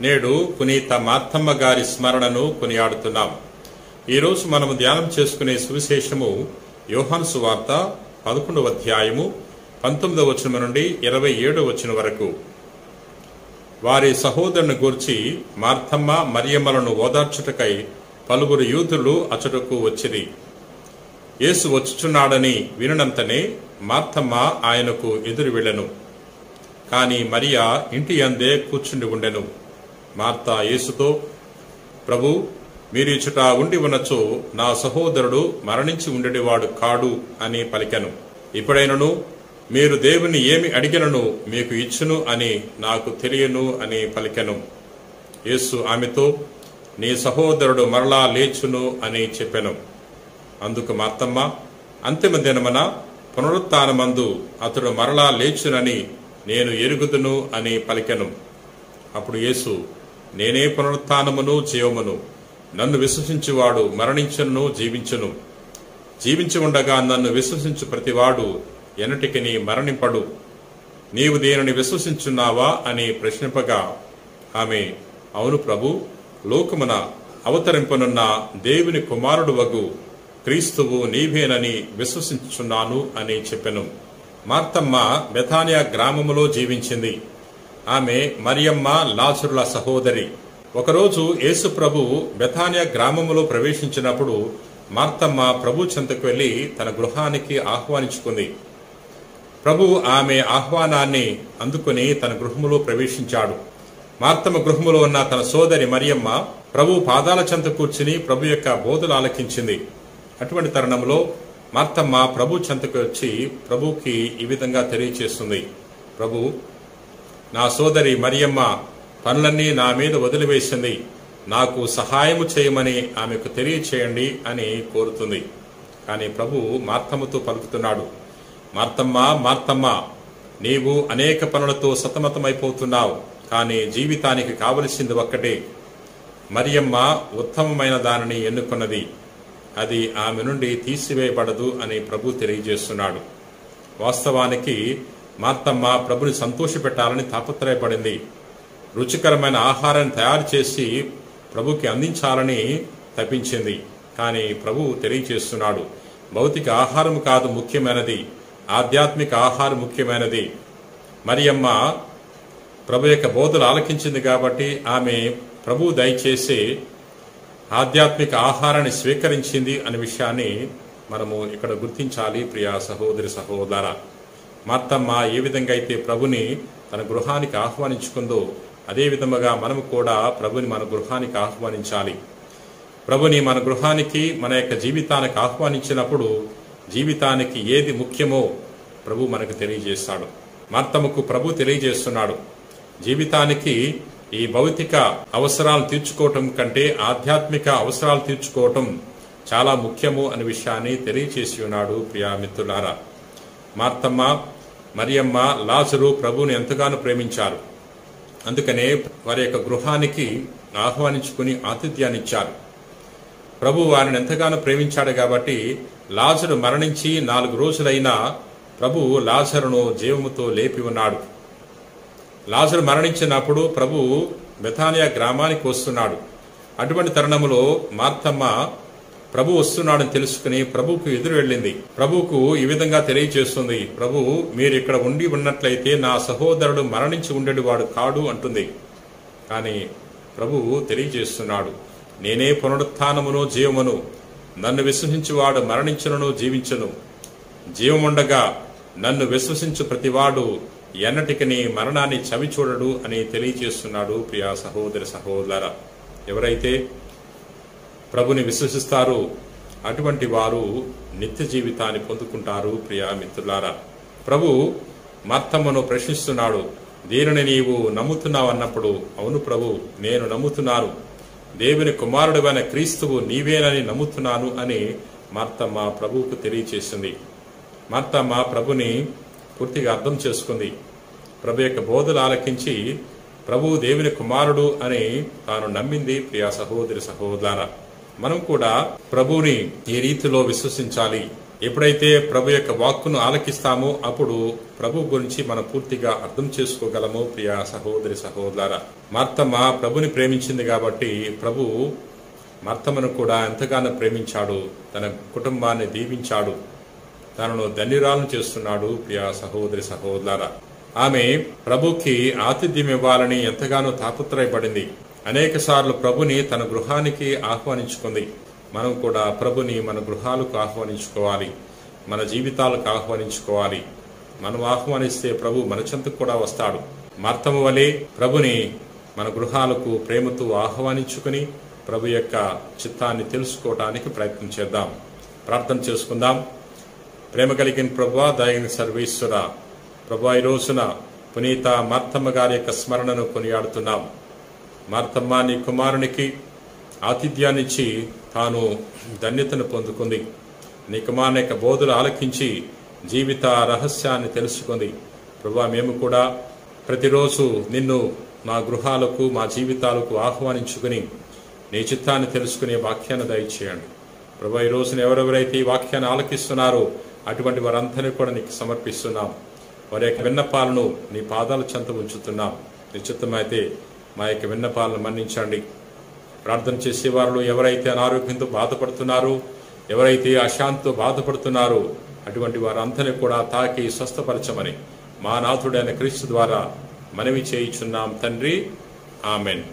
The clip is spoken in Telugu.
నేడు పునీత మార్తమ్మ గారి స్మరణను కొనియాడుతున్నాం. ఈరోజు మనము ధ్యానం చేసుకునే సువిశేషము యోహాను సువార్త 11వ అధ్యాయము 19వ వచనం నుండి 27వ వచనం వరకు. వారి సహోదరుని గూర్చి మార్తమ్మ మరియమ్మలను ఓదార్చుటకై పలువురు యూదులు అచటకు వచ్చిరి. యేసు వచ్చుచున్నాడని వినునంతనే మార్తమ్మ ఆయనకు ఎదురు వెళ్ళెను. కాని మరియా ఇంటి అందే కూర్చుండి ఉండెను. మార్త యేసుతో, ప్రభు, మీరు ఇచ్చట ఉండి ఉన్నచో నా సహోదరుడు మరణించి ఉండేవాడు కాడు అని పలికెను. ఇప్పుడైనను మీరు దేవుని ఏమి అడిగినను మీకు ఇచ్చును అని నాకు తెలియను అని పలికెను. యేసు ఆమెతో, నీ సహోదరుడు మరలా లేచును అని చెప్పెను. అందుకు మార్తమ్మ, అంతిమ దినమున పునరుత్థానమందు అతడు మరలా లేచునని నేను ఎరుగుదును అని పలికెను. అప్పుడు యేసు, నేనే పునరుత్థానమును జీవమును, నన్ను విశ్వసించువాడు మరణించును జీవించును. జీవించి ఉండగా నన్ను విశ్వసించు ప్రతివాడు ఎన్నటికి మరణింపడు. నీవు దేనిని విశ్వసించున్నావా అని ప్రశ్నింపగా ఆమె, అవును ప్రభు, లోకమున అవతరింపనున్న దేవుని కుమారుడు వగు క్రీస్తువు నీవేనని విశ్వసించుచున్నాను అని చెప్పెను. మార్తమ్మ బెథానియా గ్రామములో జీవించింది. ఆమె మరియమ్మ లాజరుల సహోదరి. ఒకరోజు యేసు ప్రభు బెథానియా గ్రామములో ప్రవేశించినప్పుడు మార్తమ్మ ప్రభు చెంతకు వెళ్లి తన గృహానికి ఆహ్వానించుకుంది. ప్రభు ఆమె ఆహ్వానాన్ని అందుకుని తన గృహములో ప్రవేశించాడు. మార్తమ్మ గృహములో ఉన్న తన సోదరి మరియమ్మ ప్రభు పాదాల చెంత కూర్చుని ప్రభు యొక్క బోధలు ఆలకించింది. అటువంటి తరుణంలో మార్తమ్మ ప్రభు చెంతకు వచ్చి ప్రభుకి ఈ విధంగా తెలియచేస్తుంది. ప్రభు, నా సోదరి మరియమ్మ పనులన్నీ నా మీద వదిలివేసింది, నాకు సహాయము చేయమని ఆమెకు తెలియచేయండి అని కోరుతుంది. కానీ ప్రభు మార్తమ్మతో పలుకుతున్నాడు, మార్తమ్మ, మార్తమ్మ, నీవు అనేక పనులతో సతమతమైపోతున్నావు, కానీ జీవితానికి కావలసింది ఒక్కటే. మరియమ్మ ఉత్తమమైన దానిని ఎన్నుకున్నది, అది ఆమె నుండి తీసివేయబడదు అని ప్రభు తెలియజేస్తున్నాడు. వాస్తవానికి మార్తమ్మ ప్రభుని సంతోషపెట్టాలని తాపత్రయపడింది. రుచికరమైన ఆహారాన్ని తయారు చేసి ప్రభుకి అందించాలని తప్పించింది. కానీ ప్రభు తెలియజేస్తున్నాడు, భౌతిక ఆహారం కాదు ముఖ్యమైనది, ఆధ్యాత్మిక ఆహారం ముఖ్యమైనది. మరియమ్మ ప్రభు యొక్క బోధలు ఆలకించింది కాబట్టి ఆమె ప్రభు దయచేసి ఆధ్యాత్మిక ఆహారాన్ని స్వీకరించింది అనే విషయాన్ని మనము ఇక్కడ గుర్తించాలి. ప్రియా సహోదరి సహోదర, మార్తమ్మ ఏ విధంగా అయితే ప్రభుని తన గృహానికి ఆహ్వానించుకుందో అదే విధముగా మనము కూడా ప్రభుని మన గృహానికి ఆహ్వానించాలి. ప్రభుని మన గృహానికి, మన యొక్క జీవితానికి ఆహ్వానించినప్పుడు జీవితానికి ఏది ముఖ్యమో ప్రభు మనకు తెలియజేస్తాడు. మార్తమ్మకు ప్రభు తెలియజేస్తున్నాడు, జీవితానికి ఈ భౌతిక అవసరాలు తీర్చుకోవటం కంటే ఆధ్యాత్మిక అవసరాలు తీర్చుకోవటం చాలా ముఖ్యము అనే విషయాన్ని తెలియచేసి ఉన్నాడు. ప్రియా మిత్రులారా, మార్తమ్మ, మరియమ్మ, లాజరు ప్రభుని ఎంతగానో ప్రేమించారు. అందుకనే వారి యొక్క గృహానికి ఆహ్వానించుకుని ఆతిథ్యాన్నిచ్చారు. ప్రభు వారిని ఎంతగానో ప్రేమించాడు కాబట్టి లాజరు మరణించి 4 రోజులైనా ప్రభు లాజరును జీవముతో లేపి ఉన్నాడు. లాజరు మరణించినప్పుడు ప్రభు బెథానియా గ్రామానికి వస్తున్నాడు. అటువంటి తరుణములో మార్తమ్మ ప్రభు వస్తున్నాడని తెలుసుకుని ప్రభుకు ఎదురు వెళ్ళింది. ప్రభుకు ఈ విధంగా తెలియజేస్తుంది, ప్రభు, మీరు ఇక్కడ ఉండి ఉన్నట్లయితే నా సహోదరుడు మరణించి ఉండేవాడు కాడు అంటుంది. కానీ ప్రభువు తెలియజేస్తున్నాడు, నేనే పునరుత్థానమును జీవమును, నన్ను విశ్వసించువాడు మరణించును జీవించును. జీవముండగా నన్ను విశ్వసించు ప్రతివాడు ఎన్నటికి మరణాన్ని చవి చూడడు అని తెలియజేస్తున్నాడు. ప్రియా సహోదరి సహోదర, ఎవరైతే ప్రభుని విశ్వసిస్తారో అటువంటి వారు నిత్య జీవితాన్ని పొందుకుంటారు. ప్రియా మిత్రులారా, ప్రభు మార్తమ్మను ప్రశ్నిస్తున్నాడు, దీనిని నీవు నమ్ముతున్నావు అన్నప్పుడు, అవును ప్రభు, నేను నమ్ముతున్నాను, దేవుని కుమారుడువైన క్రీస్తువు నీవేనని నమ్ముతున్నాను అని మార్తమ్మ ప్రభువుకు తెలియచేసింది. మార్తమ్మ ప్రభుని పూర్తిగా అర్థం చేసుకుంది. ప్రభు యొక్క బోధలు ఆలకించి ప్రభు దేవుని కుమారుడు అని తాను నమ్మింది. ప్రియా సహోదరి సహోదర, మనం కూడా ప్రభువుని ఈ రీతిలో విశ్వసించాలి. ఎప్పుడైతే ప్రభు యొక్క వాక్కును ఆలకిస్తామో అప్పుడు ప్రభు గురించి మనం పూర్తిగా అర్థం చేసుకోగలము. ప్రియ సహోదరి సహోదరులారా, మార్తమ్మ ప్రభుని ప్రేమించింది కాబట్టి ప్రభు మార్తమ్మను కూడా ఎంతగానో ప్రేమించాడు, తన కుటుంబాన్ని దీవించాడు, తనను ధన్యురాలను చేస్తున్నాడు. ప్రియ సహోదరి సహోదరులారా, ఆమె ప్రభుకి ఆతిథ్యం ఇవ్వాలని ఎంతగానో తాపత్రయపడింది. అనేక సార్లు ప్రభుని తన గృహానికి ఆహ్వానించుకుంది. మనం కూడా ప్రభుని మన గృహాలకు ఆహ్వానించుకోవాలి, మన జీవితాలకు ఆహ్వానించుకోవాలి. మనం ఆహ్వానిస్తే ప్రభు మన చెంతకు కూడా వస్తాడు. మార్తమ్మ వలె ప్రభుని మన గృహాలకు ప్రేమతో ఆహ్వానించుకుని ప్రభు యొక్క చిత్తాన్ని తెలుసుకోవటానికి ప్రయత్నం చేద్దాం. ప్రార్థన చేసుకుందాం. ప్రేమ కలిగిన ప్రభువా, దయగలిగిన సర్వేశ్వర ప్రభువా, ఈ రోజున పునీత మార్తమ్మ గారి యొక్క స్మరణను కొనియాడుతున్నాం. మార్తమ్మ నీ కుమారునికి ఆతిథ్యాన్నిచ్చి తాను ధన్యతను పొందుకుంది. నీ కుమారుని యొక్క బోధలు ఆలకించి జీవిత రహస్యాన్ని తెలుసుకుంది. ప్రభువా, మేము కూడా ప్రతిరోజు నిన్ను మా గృహాలకు మా జీవితాలకు ఆహ్వానించుకుని నీ చిత్తాన్ని తెలుసుకునే వాక్యాన్ని దయచేయండి. ప్రభువా, ఈ రోజున ఎవరెవరైతే ఈ వాక్యాన్ని ఆలకిస్తున్నారో అటువంటి వారందరినీ కూడా నీకు సమర్పిస్తున్నాం. వారి యొక్క విన్నపాలను నీ పాదాల చెంత ఉంచుతున్నాం. నిశ్చితమైతే మా యొక్క విన్నపాలను మన్నించండి. ప్రార్థన చేసేవారు ఎవరైతే అనారోగ్యంతో బాధపడుతున్నారో, ఎవరైతే అశాంతితో బాధపడుతున్నారో అటువంటి వారందరినీ కూడా తాకి స్వస్థపరచమని మా నాథుడైన క్రీస్తు ద్వారా మనవి చేయుచున్నాం తండ్రి. ఆమెన్.